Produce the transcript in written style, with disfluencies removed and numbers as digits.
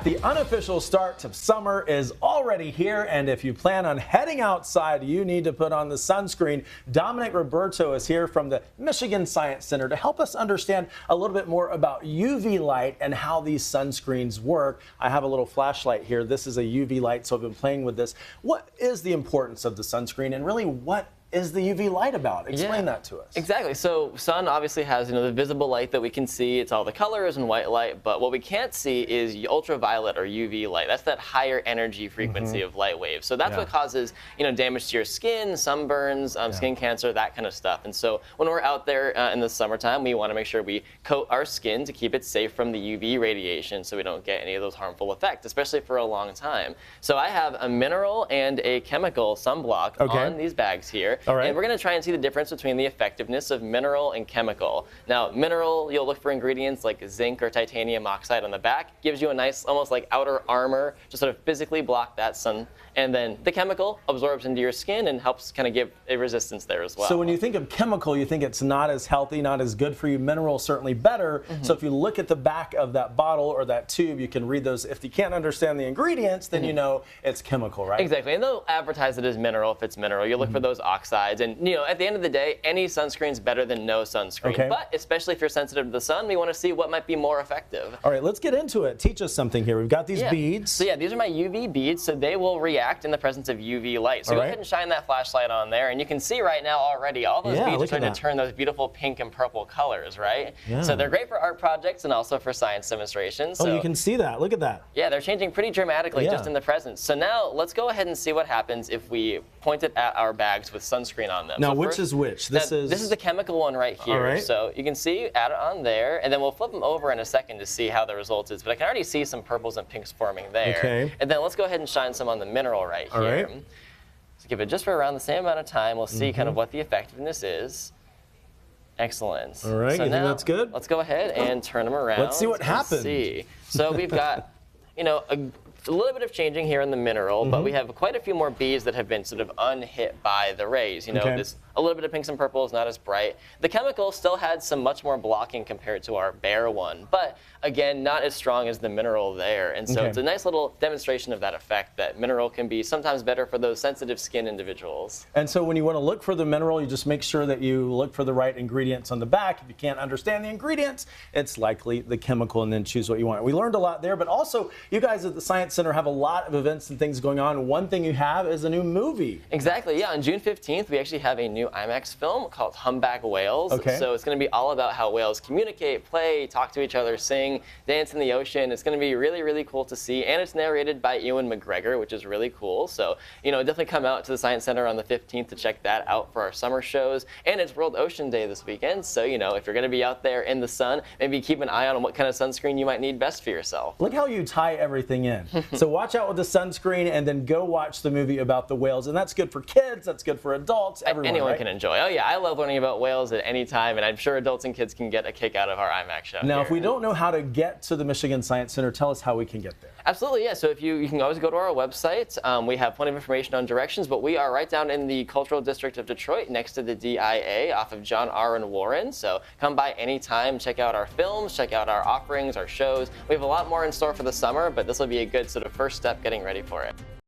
The unofficial start to summer is already here, and if you plan on heading outside, you need to put on the sunscreen. Domenic Roberto is here from the Michigan Science Center to help us understand a little bit more about UV light and how these sunscreens work. I have a little flashlight here. This is a UV light, so I've been playing with this. What is the importance of the sunscreen, and really what is the UV light about? Explain that to us. Exactly. So sun obviously has, the visible light that we can see. It's all the colors and white light, but what we can't see is ultraviolet or UV light. That's that higher energy frequency of light waves. So that's what causes, damage to your skin, sunburns, skin cancer, that kind of stuff. And so when we're out there in the summertime, we want to make sure we coat our skin to keep it safe from the UV radiation so we don't get any of those harmful effects, especially for a long time. So I have a mineral and a chemical sunblock on these bags here. All right. And we're going to try and see the difference between the effectiveness of mineral and chemical. Now, mineral, you'll look for ingredients like zinc or titanium oxide on the back. Gives you a nice, almost like outer armor to sort of physically block that sun. And then the chemical absorbs into your skin and helps kind of give a resistance there as well. So when you think of chemical, you think it's not as healthy, not as good for you. Mineral, certainly better. So if you look at the back of that bottle or that tube, you can read those. If you can't understand the ingredients, then you know it's chemical, right? Exactly. And they'll advertise it as mineral if it's mineral. You look for those oxides. And, at the end of the day, any sunscreen is better than no sunscreen. But especially if you're sensitive to the sun, we want to see what might be more effective. All right, let's get into it. Teach us something here. We've got these beads. So these are my UV beads, so they will react in the presence of UV light. So go ahead and shine that flashlight on there, and you can see right now already all those beads are starting to turn those beautiful pink and purple colors, right? So they're great for art projects and also for science demonstrations. So you can see that. Look at that. Yeah, they're changing pretty dramatically just in the presence. So now let's go ahead and see what happens if we point it at our bags with sunscreen on them. Now, which is which? This is the chemical one right here. Right. So you can see, add it on there, and then we'll flip them over in a second to see how the result is. But I can already see some purples and pinks forming there. Okay. And then let's go ahead and shine some on the mineral right here. So give it just for around the same amount of time. We'll see kind of what the effectiveness is. Excellent. All right, so you now, think that's good? Let's go ahead and turn them around. Let's see what happens. So we've got, a little bit of changing here in the mineral, but we have quite a few more beads that have been sort of unhit by the rays. This a little bit of pinks and purples, not as bright. The chemical still had some much more blocking compared to our bare one, but again, not as strong as the mineral there. And so it's a nice little demonstration of that effect, that mineral can be sometimes better for those sensitive skin individuals. And so when you want to look for the mineral, you just make sure that you look for the right ingredients on the back. If you can't understand the ingredients, it's likely the chemical, and then choose what you want. We learned a lot there, but also you guys at the Science Center have a lot of events and things going on. One thing you have is a new movie. Exactly, yeah. On June 15th, we actually have a new IMAX film called Humpback Whales. So it's going to be all about how whales communicate, play, talk to each other, sing, dance in the ocean. It's going to be really, really cool to see. And it's narrated by Ewan McGregor, which is really cool. So, definitely come out to the Science Center on the 15th to check that out for our summer shows. And it's World Ocean Day this weekend. So, if you're going to be out there in the sun, maybe keep an eye on what kind of sunscreen you might need best for yourself. Look how you tie everything in. So watch out with the sunscreen, and then go watch the movie about the whales. And that's good for kids, that's good for adults, everyone. Anyone can enjoy. Oh yeah, I love learning about whales at any time, and I'm sure adults and kids can get a kick out of our IMAX show. Now, if we don't know how to get to the Michigan Science Center, tell us how we can get there. Absolutely, yeah. So if you can always go to our website. We have plenty of information on directions, but we are right down in the Cultural District of Detroit, next to the DIA, off of John R. and Warren. So come by anytime, check out our films, check out our offerings, our shows. We have a lot more in store for the summer, but this will be a good sort of first step getting ready for it.